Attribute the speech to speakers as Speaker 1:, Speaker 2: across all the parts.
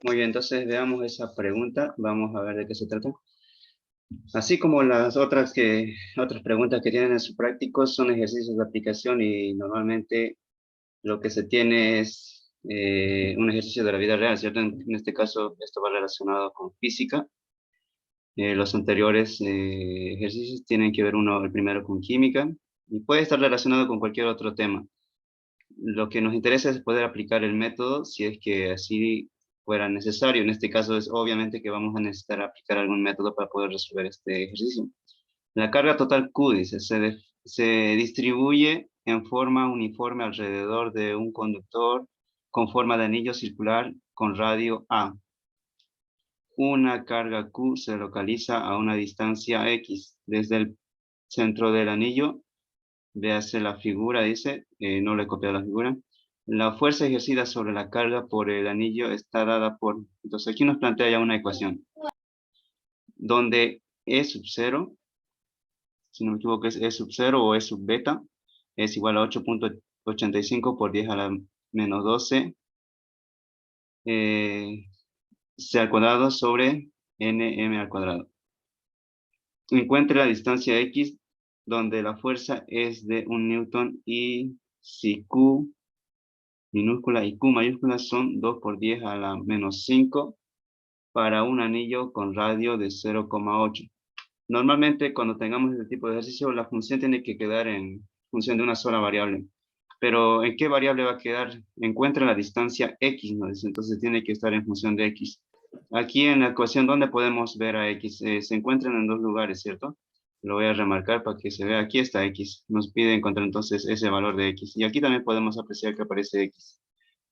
Speaker 1: Muy bien, entonces veamos esa pregunta. Vamos a ver de qué se trata. Así como las otras preguntas que tienen en su práctico son ejercicios de aplicación y normalmente lo que se tiene es un ejercicio de la vida real, ¿cierto? En este caso, esto va relacionado con física. Los anteriores ejercicios tienen que ver el primero con química y puede estar relacionado con cualquier otro tema. Lo que nos interesa es poder aplicar el método si es que así fuera necesario. En este caso es obviamente que vamos a necesitar aplicar algún método para poder resolver este ejercicio. La carga total Q, dice, se distribuye en forma uniforme alrededor de un conductor con forma de anillo circular con radio A. Una carga Q se localiza a una distancia X desde el centro del anillo. Véase la figura, dice, no le he copiado la figura. La fuerza ejercida sobre la carga por el anillo está dada por... Entonces aquí nos plantea ya una ecuación, donde E sub 0, si no me equivoco es E sub 0 o E sub beta, es igual a 8.85 por 10 a la menos 12 C al cuadrado sobre NM al cuadrado. Encuentre la distancia X donde la fuerza es de 1 newton y si Q minúscula y Q mayúscula son 2 por 10 a la menos 5 para un anillo con radio de 0,8. Normalmente cuando tengamos este tipo de ejercicio la función tiene que quedar en función de una sola variable. Pero ¿en qué variable va a quedar? Encuentra la distancia X, ¿no? Entonces tiene que estar en función de X. Aquí en la ecuación, ¿dónde podemos ver a X? Se encuentran en dos lugares, ¿cierto? Lo voy a remarcar para que se vea. Aquí está X. Nos pide encontrar entonces ese valor de X. Y aquí también podemos apreciar que aparece X.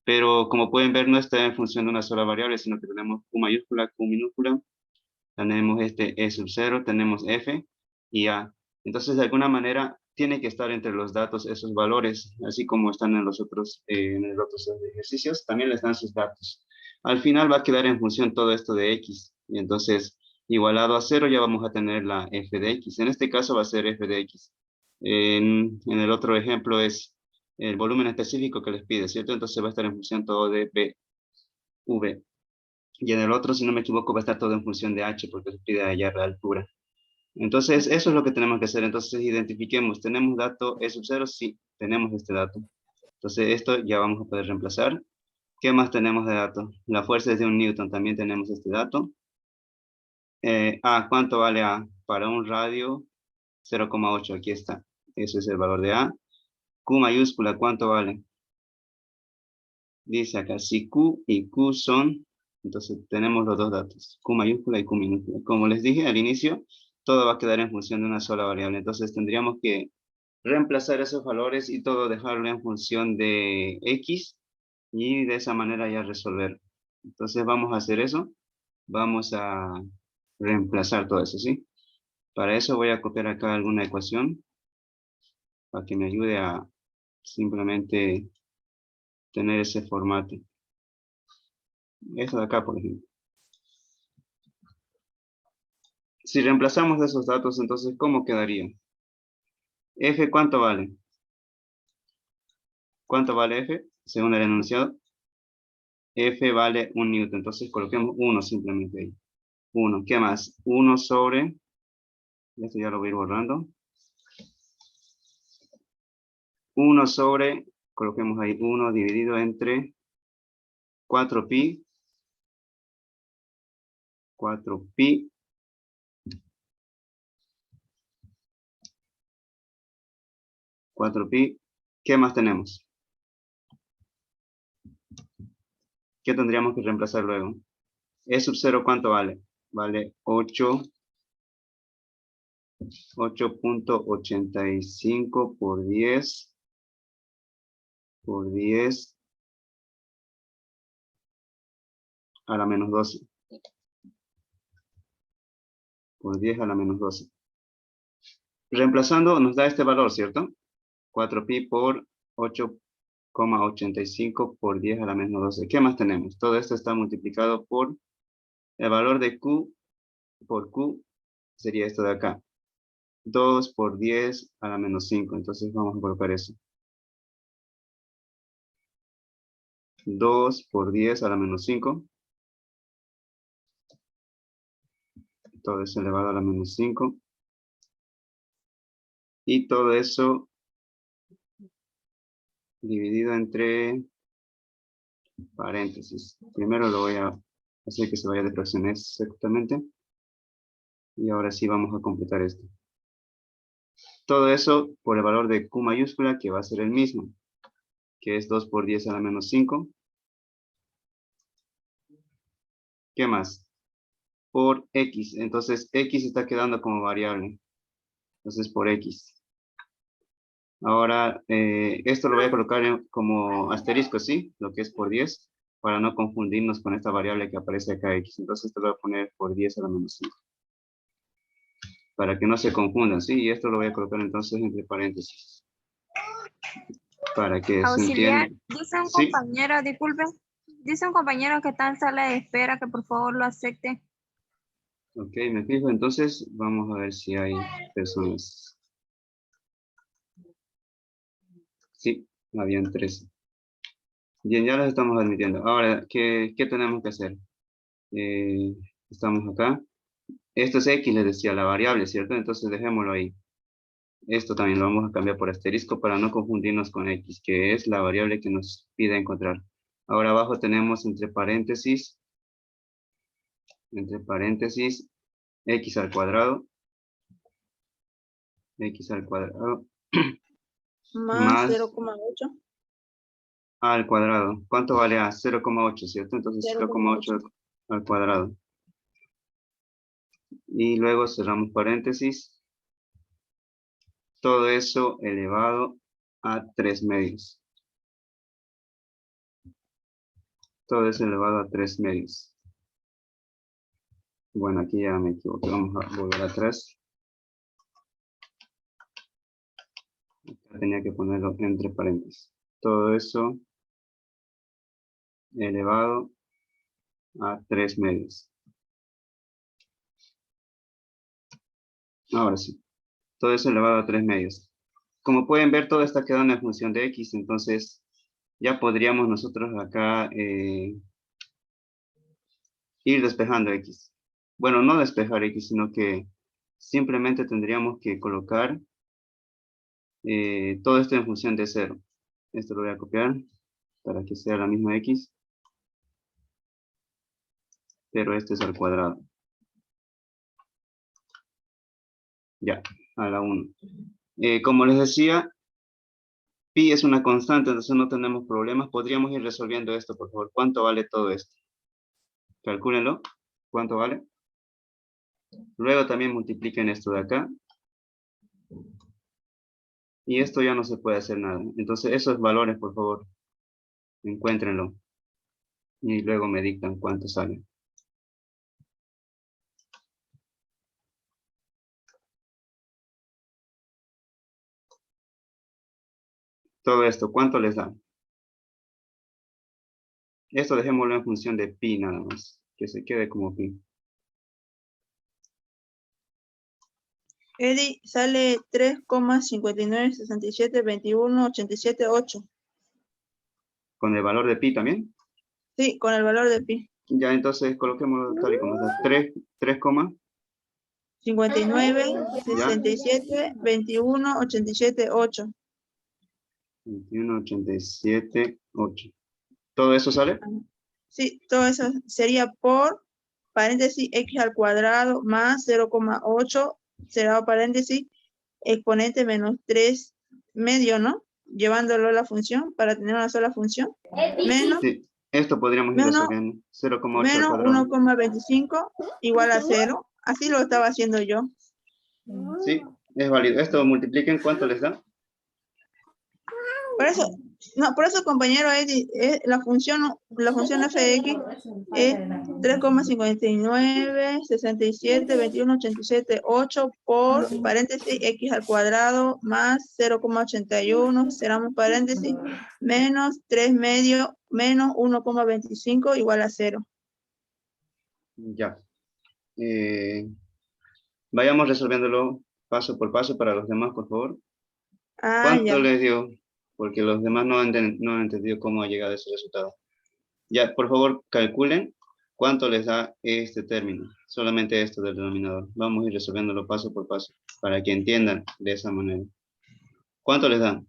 Speaker 1: Pero como pueden ver, no está en función de una sola variable, sino que tenemos Q mayúscula, Q minúscula, tenemos este E sub 0, tenemos F y A. Entonces, de alguna manera, tiene que estar entre los datos esos valores, así como están en los otros ejercicios, también les dan sus datos. Al final va a quedar en función todo esto de X, y entonces, igualado a 0, ya vamos a tener la F de X. En este caso va a ser F de X. En el otro ejemplo es el volumen específico que les pide, ¿cierto? Entonces va a estar en función todo de B, V. Y en el otro, si no me equivoco, va a estar todo en función de H, porque les pide hallar la altura. Entonces, eso es lo que tenemos que hacer. Entonces, identifiquemos, ¿tenemos dato E sub 0? Sí, tenemos este dato. Entonces, esto ya vamos a poder reemplazar. ¿Qué más tenemos de dato? La fuerza es de 1 newton, también tenemos este dato. ¿Cuánto vale A? Para un radio, 0,8, aquí está. Eso es el valor de A. Q mayúscula, ¿cuánto vale? Dice acá, si Q y Q son, entonces tenemos los dos datos, Q mayúscula y Q minúscula. Como les dije al inicio, todo va a quedar en función de una sola variable. Entonces tendríamos que reemplazar esos valores y todo dejarlo en función de X y de esa manera ya resolver. Entonces vamos a hacer eso. Vamos a reemplazar todo eso, ¿sí? Para eso voy a copiar acá alguna ecuación para que me ayude a simplemente tener ese formato. Esto de acá, por ejemplo. Si reemplazamos esos datos, entonces, ¿cómo quedaría? F, ¿cuánto vale? ¿Cuánto vale F? Según el enunciado, F vale 1 newton. Entonces, coloquemos 1 simplemente ahí. 1. ¿Qué más? 1 sobre, esto ya lo voy a ir borrando. 1 sobre, coloquemos ahí 1 dividido entre 4pi. 4pi. 4pi. ¿Qué más tenemos? ¿Qué tendríamos que reemplazar luego? E sub 0, ¿cuánto vale? Vale 8.85 por 10 a la menos 12. Por 10 a la menos 12. Reemplazando nos da este valor, ¿cierto? 4pi por 8,85 por 10 a la menos 12. ¿Qué más tenemos? Todo esto está multiplicado por el valor de Q por Q, sería esto de acá. 2 por 10 a la menos 5. Entonces vamos a colocar eso. 2 por 10 a la menos 5. Todo eso elevado a la menos 5. Y todo eso dividido entre paréntesis. Primero lo voy a hacer que se vaya de fracción exactamente. Y ahora sí vamos a completar esto. Todo eso por el valor de Q mayúscula, que va a ser el mismo, que es 2 por 10 a la menos 5. ¿Qué más? Por X. Entonces, X está quedando como variable. Entonces, por X. Ahora, esto lo voy a colocar como asterisco, ¿sí? Lo que es por 10, para no confundirnos con esta variable que aparece acá, X. Entonces, esto lo voy a poner por 10 a la menos 5. Para que no se confundan, ¿sí? Y esto lo voy a colocar entonces entre paréntesis. Para que se entienda.
Speaker 2: Auxiliar, dice un
Speaker 1: ¿Sí?
Speaker 2: compañero, disculpe, dice un compañero que está en sala de espera, que por favor lo acepte.
Speaker 1: Ok, me fijo. Entonces, vamos a ver si hay personas. Sí, habían 13. Bien, ya los estamos admitiendo. Ahora, ¿qué tenemos que hacer? Estamos acá. Esto es X, les decía, la variable, ¿cierto? Entonces dejémoslo ahí. Esto también lo vamos a cambiar por asterisco para no confundirnos con X, que es la variable que nos pide encontrar. Ahora abajo tenemos entre paréntesis, X al cuadrado, X al cuadrado,
Speaker 3: Más
Speaker 1: más
Speaker 3: 0,8.
Speaker 1: A al cuadrado. ¿Cuánto vale A? 0,8, ¿cierto? Entonces 0,8
Speaker 3: 0,8.
Speaker 1: al cuadrado. Y luego cerramos paréntesis. Todo eso elevado a 3 medios. Todo eso elevado a 3 medios. Bueno, aquí ya me equivoqué. Vamos a volver atrás. Acá tenía que ponerlo entre paréntesis. Todo eso elevado a 3 medios. Ahora sí. Todo eso elevado a 3 medios. Como pueden ver, todo está quedando en función de X. Entonces, ya podríamos nosotros acá ir despejando X. Bueno, no despejar X, sino que simplemente tendríamos que colocar todo esto en función de 0. Esto lo voy a copiar para que sea la misma X. Pero este es al cuadrado. Ya, a la 1. Como les decía, pi es una constante, entonces no tenemos problemas. Podríamos ir resolviendo esto, por favor. ¿Cuánto vale todo esto? Calcúlenlo. ¿Cuánto vale? Luego también multipliquen esto de acá. Y esto ya no se puede hacer nada. Entonces esos valores, por favor, encuéntrenlo. Y luego me dictan cuánto sale. Todo esto, ¿cuánto les da? Esto dejémoslo en función de pi nada más. Que se quede como pi.
Speaker 3: Eddie, sale 3,59672187,8.
Speaker 1: ¿Con el valor de pi también?
Speaker 3: Sí, con el valor de pi.
Speaker 1: Ya, entonces coloquémoslo tal y como está. 3,
Speaker 3: 59,
Speaker 1: ya.
Speaker 3: 67, 21, 87, 8.
Speaker 1: 21, 87, 8. ¿Todo eso sale?
Speaker 3: Sí, todo eso sería por paréntesis x al cuadrado más 0,8 cerrado paréntesis exponente menos 3 medio, ¿no? Llevándolo a la función para tener una sola función. Menos,
Speaker 1: Sí. Esto podríamos ir
Speaker 3: menos,
Speaker 1: resolviendo. 0,8 al
Speaker 3: menos
Speaker 1: cuadrado.
Speaker 3: 1,25 igual a 0. Así lo estaba haciendo yo.
Speaker 1: Sí, es válido. Esto multipliquen, ¿cuánto les da?
Speaker 3: Por eso, no, por eso, compañero, la función f de x es 3,59672187,8 por paréntesis x al cuadrado más 0,81, cerramos paréntesis, menos 3 medio, menos 1,25 igual a 0.
Speaker 1: Ya. Vayamos resolviéndolo paso por paso para los demás, por favor.
Speaker 3: Ah,
Speaker 1: ¿Cuánto
Speaker 3: ya.
Speaker 1: les dio? Porque los demás no han entendido cómo ha llegado ese resultado. Ya, por favor, calculen ¿Cuánto les da este término? Solamente esto del denominador. Vamos a ir resolviéndolo paso por paso para que entiendan de esa manera. ¿Cuánto les da?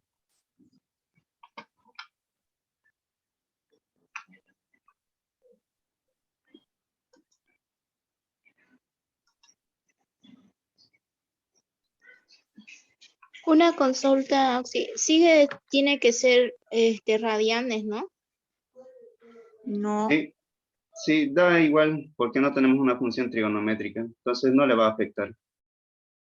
Speaker 4: Una consulta, tiene que ser radianes, ¿no?
Speaker 3: No.
Speaker 1: Sí, sí, da igual porque no tenemos una función trigonométrica. Entonces no le va a afectar.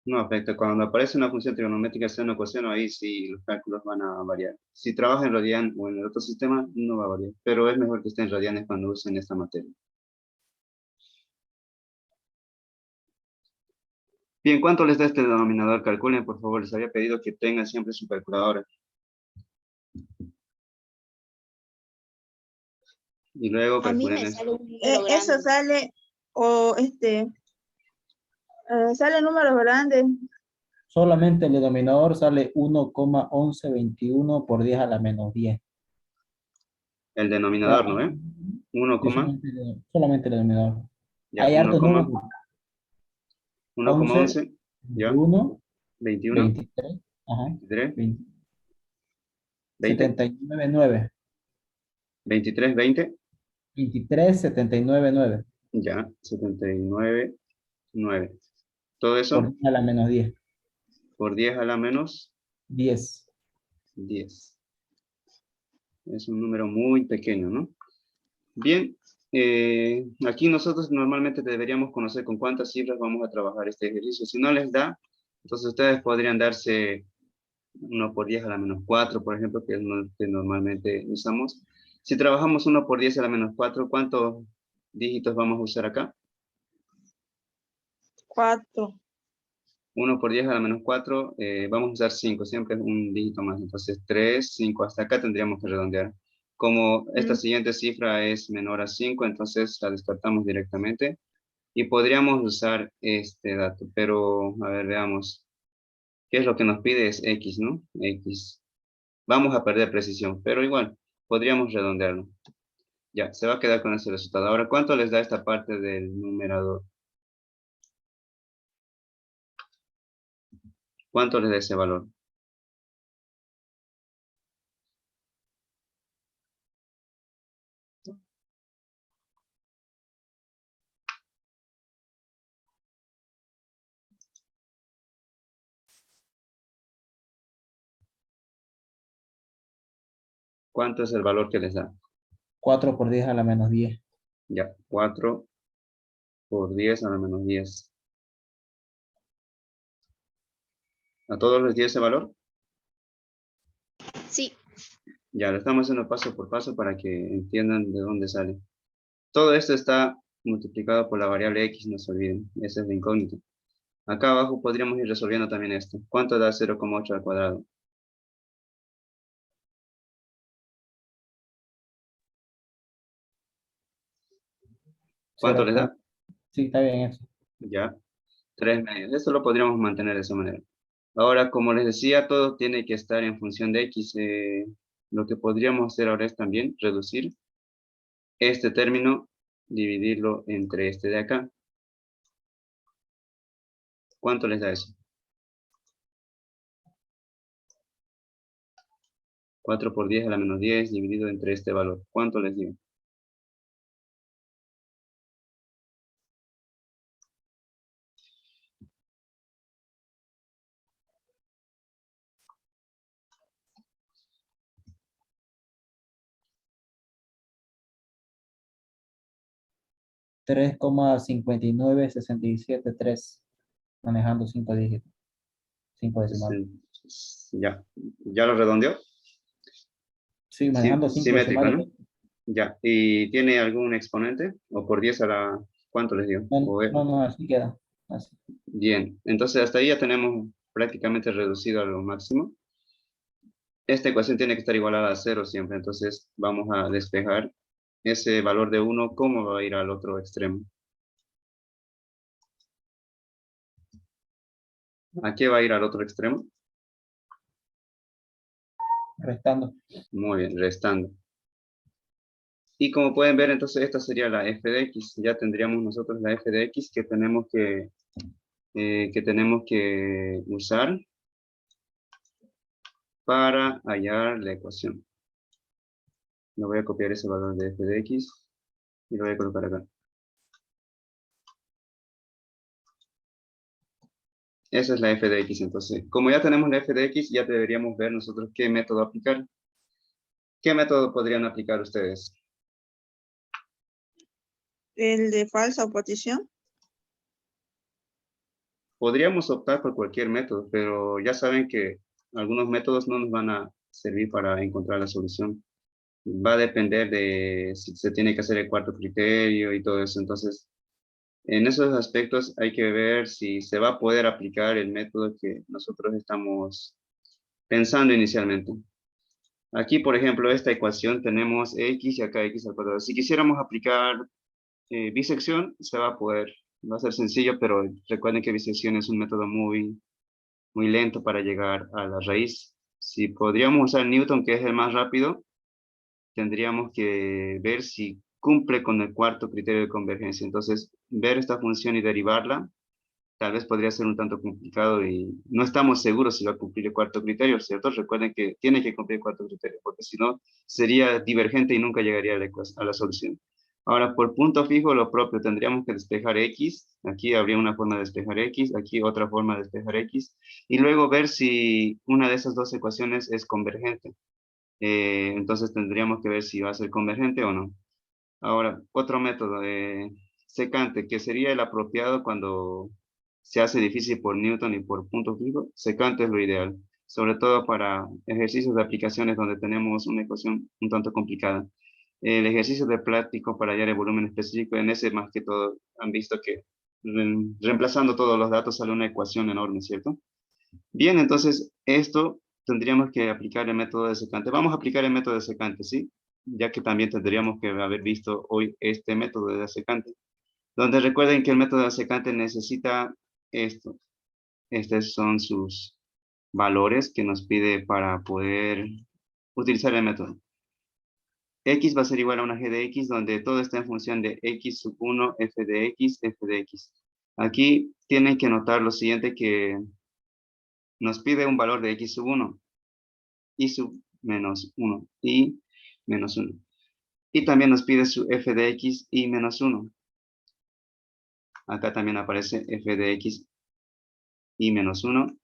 Speaker 1: No afecta. Cuando aparece una función trigonométrica, seno, coseno, ahí sí los cálculos van a variar. Si trabaja en radian o en el otro sistema, no va a variar. Pero es mejor que esté en radianes cuando usen esta materia. Bien, ¿cuánto les da este denominador? Calculen, por favor. Les había pedido que tengan siempre su calculadora. Y luego
Speaker 4: A mí
Speaker 1: calculen
Speaker 4: me
Speaker 1: eso.
Speaker 4: sale un número
Speaker 3: Eso
Speaker 4: grande.
Speaker 3: sale, o sale números grandes.
Speaker 5: Solamente el denominador sale 1,1121 por 10 a la menos 10.
Speaker 1: El
Speaker 5: Ya,
Speaker 1: denominador, ¿no ve? 1,
Speaker 5: sí, solamente el denominador.
Speaker 1: ya,
Speaker 5: Hay
Speaker 1: 1,
Speaker 5: hartos números. 11,
Speaker 1: 1,11, ya,
Speaker 5: 21,
Speaker 1: 21,
Speaker 5: 23, ajá,
Speaker 1: 23,
Speaker 5: 20,
Speaker 1: 20,
Speaker 5: 79, 9,
Speaker 1: 23, 20,
Speaker 5: 23, 79, 9,
Speaker 1: ya, 79, 9. Todo
Speaker 5: por
Speaker 1: eso
Speaker 5: 10 a la menos 10.
Speaker 1: por 10 a la menos
Speaker 5: 10.
Speaker 1: 10. Es un número muy pequeño, ¿no? Bien, aquí nosotros normalmente deberíamos conocer con cuántas cifras vamos a trabajar este ejercicio. Si no les da, entonces ustedes podrían darse 1 por 10 a la menos 4, por ejemplo, que es lo que normalmente usamos. Si trabajamos 1 por 10 a la menos 4, ¿cuántos dígitos vamos a usar acá?
Speaker 3: 4.
Speaker 1: 1 por 10 a la menos 4, vamos a usar 5, siempre es un dígito más. Entonces 3, 5, hasta acá tendríamos que redondear. Como esta siguiente cifra es menor a 5, entonces la descartamos directamente. Y podríamos usar este dato, pero a ver, veamos. ¿Qué es lo que nos pide? Es X, ¿no? X. Vamos a perder precisión, pero igual, podríamos redondearlo. Ya, se va a quedar con ese resultado. Ahora, ¿cuánto les da esta parte del numerador? ¿Cuánto les da ese valor? ¿Cuánto es el valor que les da?
Speaker 5: 4 por 10 a la menos 10.
Speaker 1: Ya, 4 por 10 a la menos 10. ¿A todos les dio ese valor?
Speaker 4: Sí,
Speaker 1: Ya, lo estamos haciendo paso por paso para que entiendan de dónde sale. Todo esto está multiplicado por la variable X, no se olviden. Esa es la incógnita. Acá abajo podríamos ir resolviendo también esto. ¿Cuánto da 0,8 al cuadrado? ¿Cuánto les da?
Speaker 5: Sí, está bien eso.
Speaker 1: Ya, 3 medios. Esto lo podríamos mantener de esa manera. Ahora, como les decía, todo tiene que estar en función de X. Lo que podríamos hacer ahora es también reducir este término, dividirlo entre este de acá. ¿Cuánto les da eso? 4 por 10 a la menos 10 dividido entre este valor. ¿Cuánto les dio?
Speaker 5: Tres coma 5967,3, manejando 5 dígitos, 5 decimales.
Speaker 1: Ya, ¿ya lo redondeó?
Speaker 5: Sí, manejando 5
Speaker 1: Simétrico,
Speaker 5: decimales.
Speaker 1: ¿no? Ya, ¿y tiene algún exponente? ¿O por 10 a la... ¿Cuánto les dio?
Speaker 5: No, no, no, así queda. Así.
Speaker 1: Bien, entonces hasta ahí ya tenemos prácticamente reducido a lo máximo. Esta ecuación tiene que estar igualada a 0 siempre, entonces vamos a despejar ese valor de 1, ¿cómo va a ir al otro extremo? ¿A qué va a ir al otro extremo?
Speaker 5: Restando.
Speaker 1: Muy bien, restando. Y como pueden ver, entonces esta sería la f de x. Ya tendríamos nosotros la f de x que tenemos que usar para hallar la ecuación. Me voy a copiar ese valor de f de x y lo voy a colocar acá. Esa es la f de x. Entonces, como ya tenemos la f de x, ya deberíamos ver nosotros qué método aplicar. ¿Qué método podrían aplicar ustedes?
Speaker 3: El de falsa oposición.
Speaker 1: Podríamos optar por cualquier método, pero ya saben que algunos métodos no nos van a servir para encontrar la solución. Va a depender de si se tiene que hacer el cuarto criterio y todo eso. Entonces, en esos aspectos hay que ver si se va a poder aplicar el método que nosotros estamos pensando inicialmente. Aquí, por ejemplo, esta ecuación tenemos x y acá x al cuadrado. Si quisiéramos aplicar bisección, se va a poder. Va a ser sencillo, pero recuerden que bisección es un método muy lento para llegar a la raíz. Si podríamos usar Newton, que es el más rápido, tendríamos que ver si cumple con el cuarto criterio de convergencia. Entonces, ver esta función y derivarla, tal vez podría ser un tanto complicado y no estamos seguros si va a cumplir el cuarto criterio, ¿cierto? Recuerden que tiene que cumplir el cuarto criterio, porque si no, sería divergente y nunca llegaría a la solución. Ahora, por punto fijo, lo propio, tendríamos que despejar x. Aquí habría una forma de despejar x, aquí otra forma de despejar x, y luego ver si una de esas dos ecuaciones es convergente. Entonces tendríamos que ver si va a ser convergente o no. Ahora, otro método, secante, que sería el apropiado cuando se hace difícil por Newton y por punto fijo. Secante es lo ideal, sobre todo para ejercicios de aplicaciones donde tenemos una ecuación un tanto complicada. El ejercicio de práctico para hallar el volumen específico, en ese más que todo han visto que reemplazando todos los datos sale una ecuación enorme, ¿cierto? Bien, entonces esto tendríamos que aplicar el método de secante. Vamos a aplicar el método de secante, ¿sí? Ya que también tendríamos que haber visto hoy este método de secante, donde recuerden que el método de secante necesita esto. Estos son sus valores que nos pide para poder utilizar el método. X va a ser igual a una g de x, donde todo está en función de x sub 1, f de x, f de x. Aquí tienen que notar lo siguiente, que nos pide un valor de x sub 1, y sub menos 1, y menos 1. Y también nos pide su f de x y menos 1. Acá también aparece f de x y menos 1,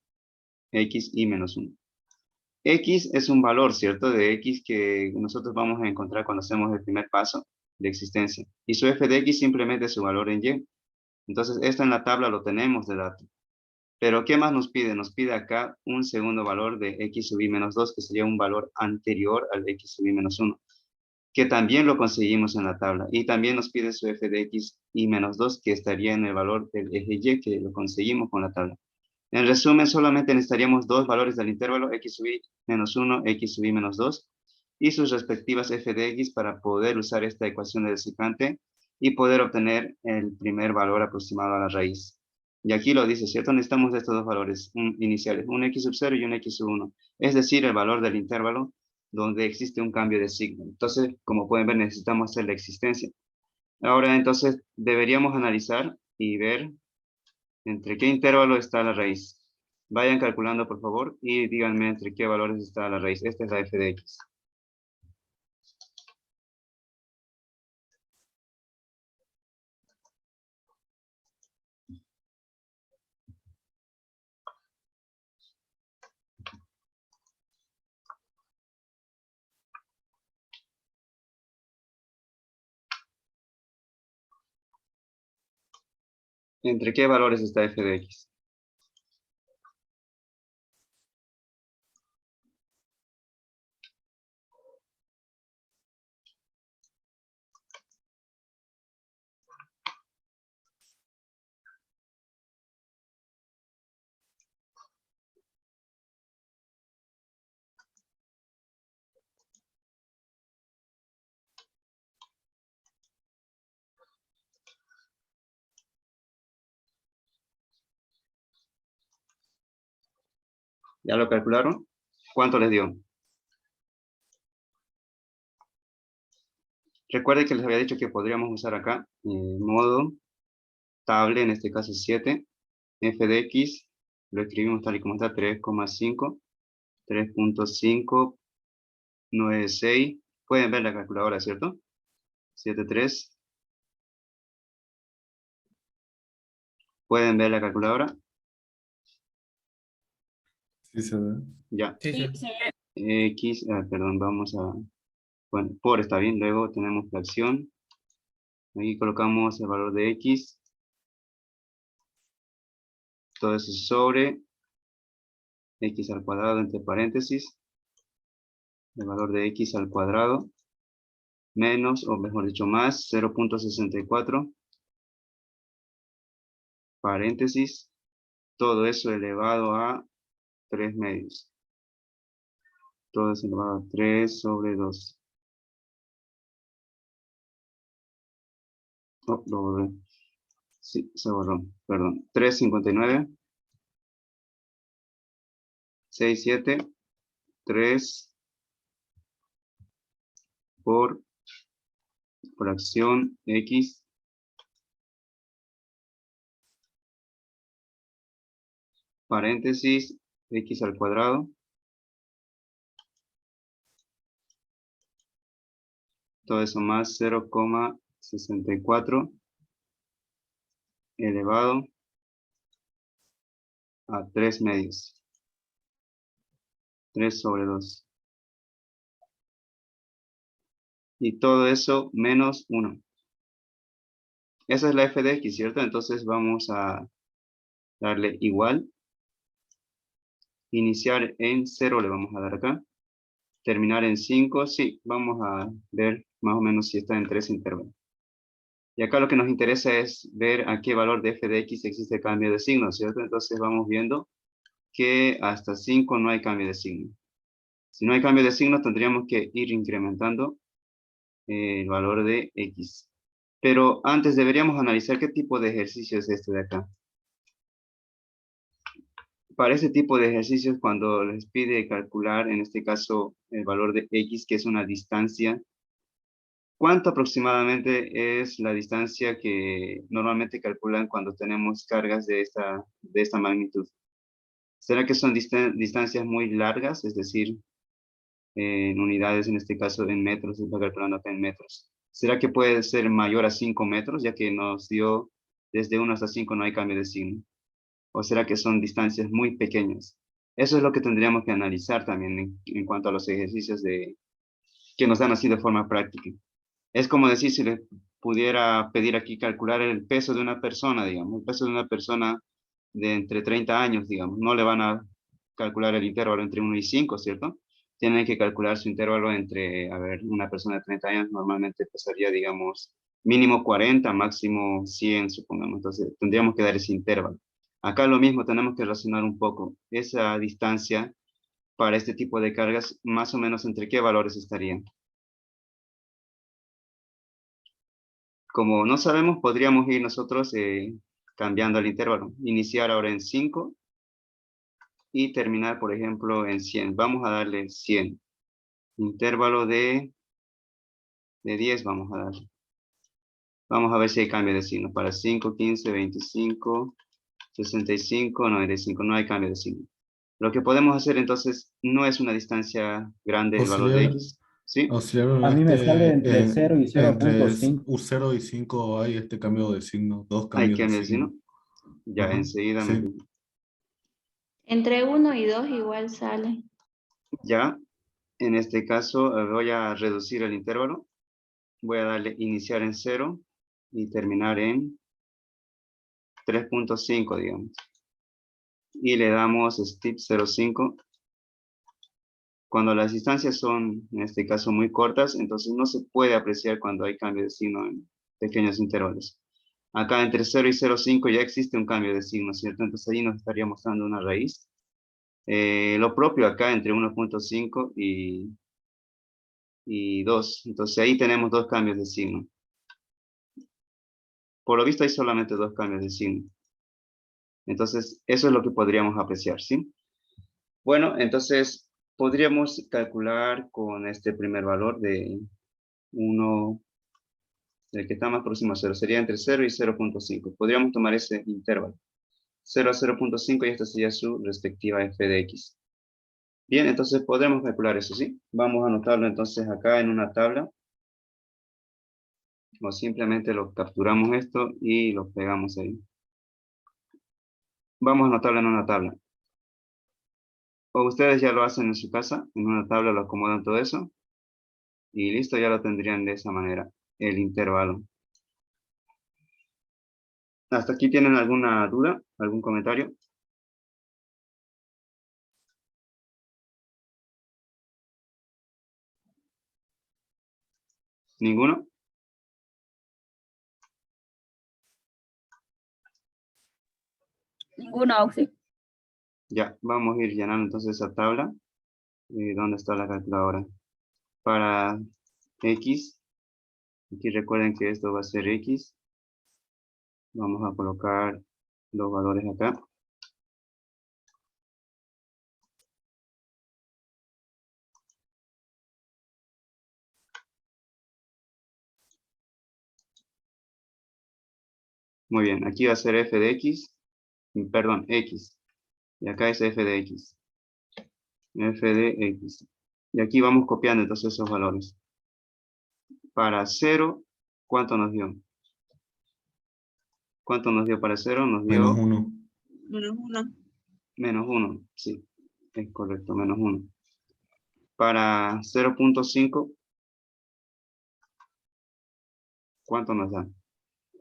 Speaker 1: x y menos 1. X es un valor, ¿cierto? De x que nosotros vamos a encontrar cuando hacemos el primer paso de existencia. Y su f de x simplemente es su valor en y. Entonces, esto en la tabla lo tenemos de dato. Pero, ¿qué más nos pide? Nos pide acá un segundo valor de x sub y menos 2, que sería un valor anterior al x sub y menos 1, que también lo conseguimos en la tabla. Y también nos pide su f de x y menos 2, que estaría en el valor del eje y, que lo conseguimos con la tabla. En resumen, solamente necesitaríamos dos valores del intervalo, x sub y menos 1, x sub y menos 2, y sus respectivas f de x para poder usar esta ecuación de secante y poder obtener el primer valor aproximado a la raíz. Y aquí lo dice, ¿cierto? Necesitamos de estos dos valores iniciales, un x sub 0 y un x sub 1, es decir, el valor del intervalo donde existe un cambio de signo. Entonces, como pueden ver, necesitamos hacer la existencia. Ahora, entonces, deberíamos analizar y ver entre qué intervalo está la raíz. Vayan calculando, por favor, y díganme entre qué valores está la raíz. Esta es la f de x. ¿Entre qué valores está f de x? ¿Ya lo calcularon? ¿Cuánto les dio? Recuerden que les había dicho que podríamos usar acá modo table, en este caso 7, f de x, lo escribimos tal y como está, 3,5, 3.596. Pueden ver la calculadora, ¿cierto? 73. ¿Pueden ver la calculadora?
Speaker 6: Sí se ve.
Speaker 1: Ya.
Speaker 7: Sí, sí.
Speaker 1: X, perdón, vamos a... Bueno, por está bien, luego tenemos fracción. Aquí colocamos el valor de X. Todo eso sobre X al cuadrado entre paréntesis. El valor de X al cuadrado. Menos, o mejor dicho, más 0.64. Paréntesis. Todo eso elevado a 3 medios. Todo eso elevado a 3 sobre 2. Oh, lo borré. Sí, se borró. Perdón. 359. 67. 3 por fracción X paréntesis X al cuadrado. Todo eso más 0,64 elevado a 3 medios. 3 sobre 2. Y todo eso menos 1. Esa es la f de x, ¿cierto? Entonces vamos a darle igual. Iniciar en 0 le vamos a dar acá. Terminar en 5, sí, vamos a ver más o menos si está en 3 intervalos. Y acá lo que nos interesa es ver a qué valor de f de x existe cambio de signo, ¿cierto? Entonces vamos viendo que hasta 5 no hay cambio de signo. Si no hay cambio de signo, tendríamos que ir incrementando el valor de x. Pero antes deberíamos analizar qué tipo de ejercicio es este de acá. Para este tipo de ejercicios, cuando les pide calcular, en este caso, el valor de x, que es una distancia, ¿cuánto aproximadamente es la distancia que normalmente calculan cuando tenemos cargas de esta magnitud? ¿Será que son distancias muy largas? Es decir, en unidades, en este caso en metros, se está calculando acá en metros. ¿Será que puede ser mayor a 5 metros, ya que nos dio desde 1 hasta 5 no hay cambio de signo? ¿O será que son distancias muy pequeñas? Eso es lo que tendríamos que analizar también en cuanto a los ejercicios que nos dan así de forma práctica. Es como decir, si le pudiera pedir aquí calcular el peso de una persona, digamos, el peso de una persona de entre 30 años, digamos, no le van a calcular el intervalo entre 1 y 5, ¿cierto? Tienen que calcular su intervalo entre, a ver, una persona de 30 años normalmente pesaría, digamos, mínimo 40, máximo 100, supongamos. Entonces, tendríamos que dar ese intervalo. Acá lo mismo, tenemos que relacionar un poco esa distancia para este tipo de cargas, más o menos entre qué valores estarían. Como no sabemos, podríamos ir nosotros cambiando el intervalo. Iniciar ahora en 5 y terminar, por ejemplo, en 100. Vamos a darle 100. Intervalo de 10 vamos a darle. Vamos a ver si hay cambio de signo. Para 5, 15, 25, 65, 95. No hay cambio de signo. Lo que podemos hacer entonces no es una distancia grande el valor de
Speaker 6: Auxiliar,
Speaker 1: X. ¿Sí?
Speaker 6: auxiliar,
Speaker 5: A mí me sale entre 0 y
Speaker 6: entre
Speaker 5: 0.5.
Speaker 6: U0 y 5 hay este cambio de signo, dos
Speaker 1: Hay
Speaker 6: cambios de
Speaker 1: cambio de
Speaker 6: signo.
Speaker 1: signo. Ya
Speaker 6: Ajá,
Speaker 1: enseguida
Speaker 6: sí.
Speaker 8: Entre 1 y 2 igual sale.
Speaker 1: Ya, en este caso voy a reducir el intervalo. Voy a darle iniciar en 0 y terminar en 3.5, digamos. Y le damos step 0.5. Cuando las distancias son, en este caso, muy cortas, entonces no se puede apreciar cuando hay cambio de signo en pequeños intervalos. Acá entre 0 y 0.5 ya existe un cambio de signo, ¿cierto? Entonces ahí nos estaría mostrando una raíz. Lo propio acá entre 1.5 y 2. Entonces ahí tenemos dos cambios de signo. Por lo visto hay solamente dos cambios de signo. Entonces eso es lo que podríamos apreciar, ¿sí? Bueno, entonces podríamos calcular con este primer valor de 1 El que está más próximo a 0 sería entre 0 y 0.5. Podríamos tomar ese intervalo. 0 a 0.5 y esta sería su respectiva f de x. Bien, entonces podemos calcular eso, ¿sí? Vamos a anotarlo entonces acá en una tabla. O simplemente lo capturamos esto y lo pegamos ahí. Vamos a anotarlo en una tabla. O ustedes ya lo hacen en su casa, en una tabla lo acomodan todo eso. Y listo, ya lo tendrían de esa manera, el intervalo. ¿Hasta aquí tienen alguna duda? ¿Algún comentario? ¿Ninguno?
Speaker 7: Ninguno, Auxi.
Speaker 1: Ya, vamos a ir llenando entonces esa tabla. ¿Dónde está la calculadora? Para X, aquí recuerden que esto va a ser X. Vamos a colocar los valores acá. Muy bien, aquí va a ser f de x, perdón, x. Y acá es f de x. F de x. Y aquí vamos copiando entonces esos valores. Para 0, ¿cuánto nos dio? ¿Cuánto nos dio para 0? Nos
Speaker 6: Menos
Speaker 1: dio
Speaker 6: 1.
Speaker 3: Menos 1.
Speaker 1: menos 1. Sí, es correcto, menos 1. Para 0.5, ¿cuánto nos da?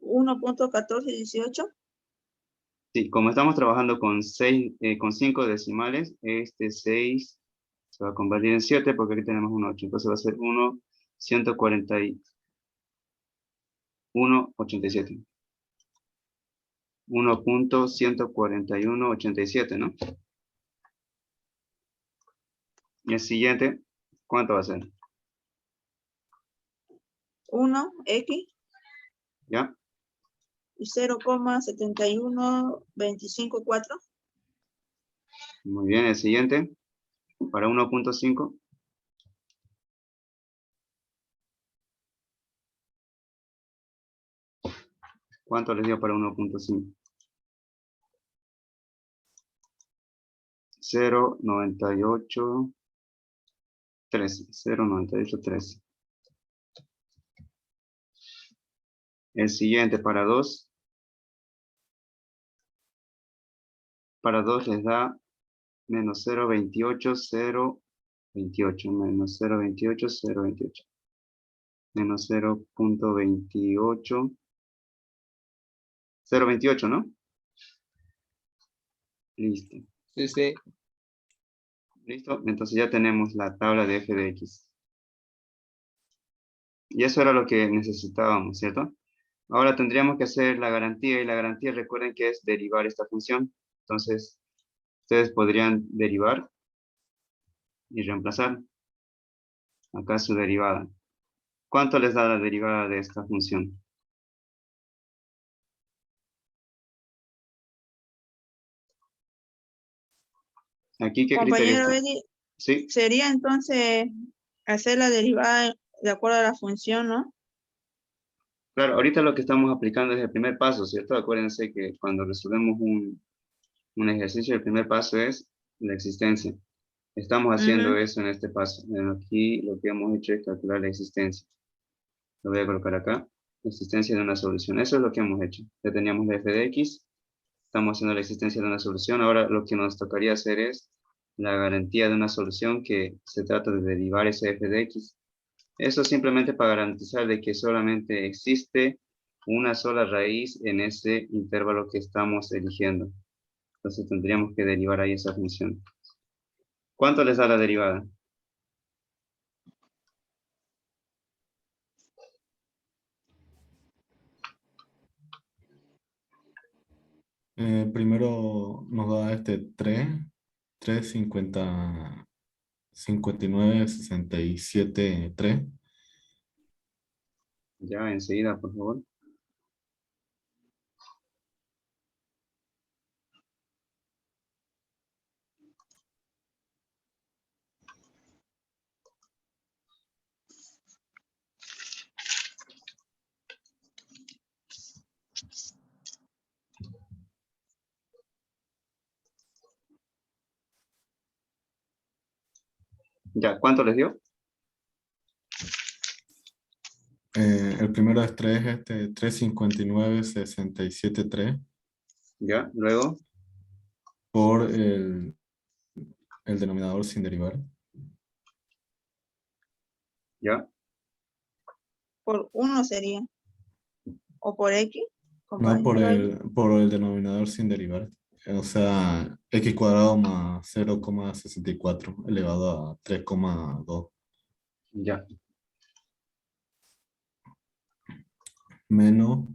Speaker 3: 1.1418.
Speaker 1: Sí, como estamos trabajando con 5 decimales, este 6 se va a convertir en 7 porque aquí tenemos un 8. Entonces va a ser 1.141.87. 1.141.87, ¿no? Y el siguiente, ¿cuánto va a ser?
Speaker 3: 1x
Speaker 1: ¿Ya?
Speaker 3: y 0,71254.
Speaker 1: Muy bien, el siguiente, para 1.5. ¿Cuánto les dio para 1.5? 0.9813. 0.9813. El siguiente, para 2. Para 2 les da menos 0.28028. Menos 0.28028. Menos 0.28. 0.28, ¿no? Listo.
Speaker 9: Sí, sí.
Speaker 1: Listo. Entonces ya tenemos la tabla de f de x. Y eso era lo que necesitábamos, ¿cierto? Ahora tendríamos que hacer la garantía, y la garantía recuerden que es derivar esta función. Entonces, ustedes podrían derivar y reemplazar acá su derivada. ¿Cuánto les da la derivada de esta función? Aquí, ¿qué criterio
Speaker 3: Compañero
Speaker 1: está?
Speaker 3: Eddie,
Speaker 1: Sí,
Speaker 3: sería entonces hacer la derivada de acuerdo a la función, ¿no?
Speaker 1: claro, ahorita lo que estamos aplicando es el primer paso, ¿cierto? Acuérdense que cuando resolvemos un ejercicio, el primer paso es la existencia. Estamos haciendo
Speaker 3: Ujú.
Speaker 1: eso en este paso. Aquí lo que hemos hecho es calcular la existencia. Lo voy a colocar acá. Existencia de una solución. Eso es lo que hemos hecho. Ya teníamos la f de x. Estamos haciendo la existencia de una solución. Ahora lo que nos tocaría hacer es la garantía de una solución que se trata de derivar ese f de x. Eso simplemente para garantizar de que solamente existe una sola raíz en ese intervalo que estamos eligiendo. Entonces tendríamos que derivar ahí esa función. ¿Cuánto les da la derivada?
Speaker 6: Primero nos da este 3, 50, 59, 67, 3.
Speaker 1: Ya, enseguida, por favor. Ya, ¿cuánto les dio?
Speaker 6: El primero es 3, 359, 67, 3
Speaker 1: Ya, luego,
Speaker 6: por el denominador sin derivar.
Speaker 1: ya,
Speaker 3: Por 1 sería. O por X.
Speaker 6: No por
Speaker 3: compañero.
Speaker 6: por el denominador sin derivar. O sea, x cuadrado más 0,64 elevado a 3,2
Speaker 1: ya.
Speaker 6: menos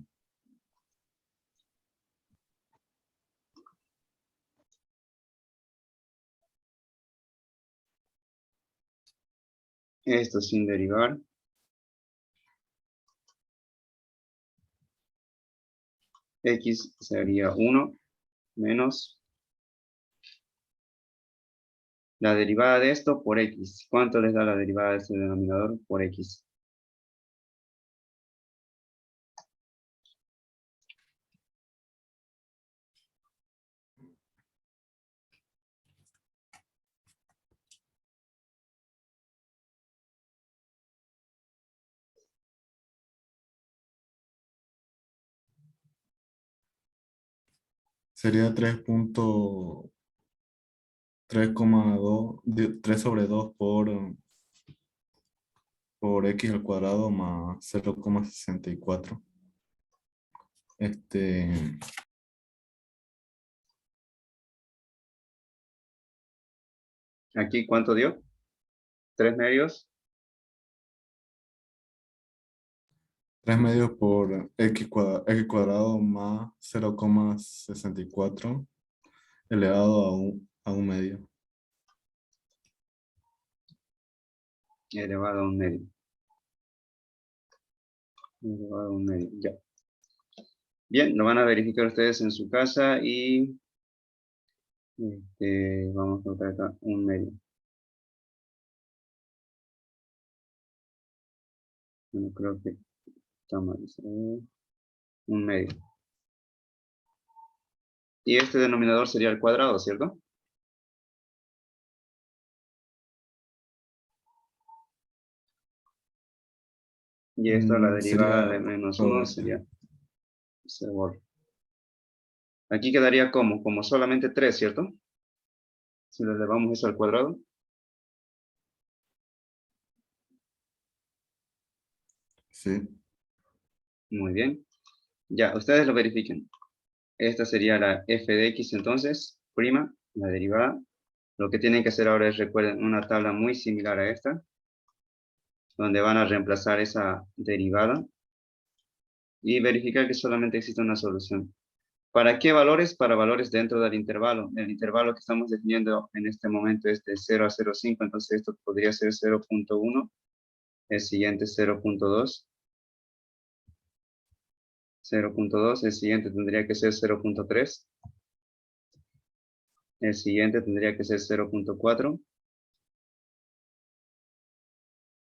Speaker 1: Esto sin derivar. X sería 1 menos la derivada de esto por X. ¿Cuánto les da la derivada de este denominador por X?
Speaker 6: sería 3,2, 3 sobre 2 por x al cuadrado más 0,64.
Speaker 1: ¿Aquí cuánto dio? 3 medios.
Speaker 6: 3 medios por x cuadrado más 0,64 elevado a un medio.
Speaker 1: Elevado a un medio. Elevado a un medio, ya. Bien, lo van a verificar ustedes en su casa y vamos a colocar acá un medio. Bueno, creo que está mal. Un medio. Y este denominador sería el cuadrado, ¿cierto? Y esto, la derivada de menos 1 sería, se borra. Aquí quedaría como solamente 3, ¿cierto? Si le elevamos eso al cuadrado.
Speaker 6: Sí.
Speaker 1: Muy bien. Ya, ustedes lo verifiquen. Esta sería la f de x entonces, prima, la derivada. Lo que tienen que hacer ahora es, recuerden, una tabla muy similar a esta, donde van a reemplazar esa derivada y verificar que solamente existe una solución. ¿Para qué valores? Para valores dentro del intervalo. El intervalo que estamos definiendo en este momento es de 0 a 0,5, entonces esto podría ser 0,1, el siguiente 0,2, 0,2, el siguiente tendría que ser 0,3, el siguiente tendría que ser 0,4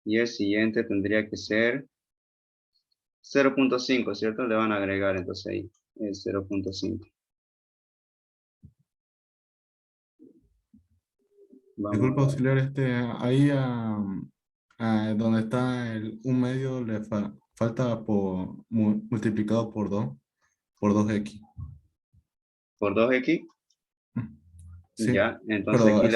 Speaker 1: y el siguiente tendría que ser 0,5, ¿cierto? Le van a agregar entonces ahí el 0,5.
Speaker 6: Disculpa auxiliar, ahí donde está un medio le falta multiplicado por 2x.
Speaker 1: Por 2x,
Speaker 6: Sí,
Speaker 1: ya, entonces
Speaker 6: pero
Speaker 1: aquí